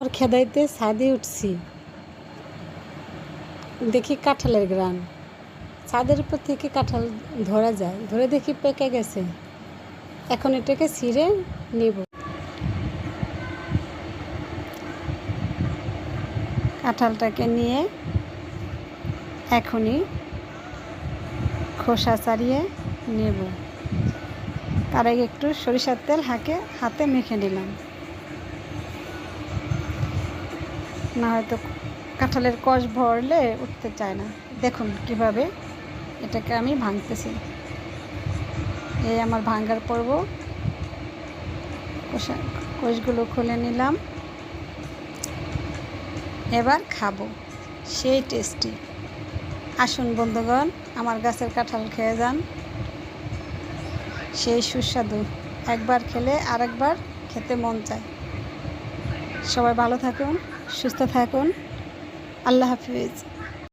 আর খেদাইতে ছাদে উঠছি, দেখি কাঁঠালের গ্রান। ছাদের উপর থেকে কাঁঠাল ধরা যায়, ধরে দেখি পেকে গেছে। এখন এটাকে ছিঁড়ে নেব। কাঁঠালটাকে নিয়ে এখনই খোসা ছাড়িয়ে নেব। তার আগে একটু সরিষার তেল হাতে মেখে নিলাম, না হয়তো কাঁঠালের কষ ভরলে উঠতে চায় না। দেখুন কিভাবে এটাকে আমি ভাঙতেছি। এই আমার ভাঙার পর্ব। কোষগুলো খুলে নিলাম। এবার খাবো, সেই টেস্টি। আসুন বন্ধুগণ, আমার গাছের কাঁঠাল খেয়ে যান, সেই সুস্বাদু। একবার খেলে আরেকবার খেতে মন চায়। সবাই ভালো থাকুন, সুস্থ থাকুন। আল্লাহ হাফিজ।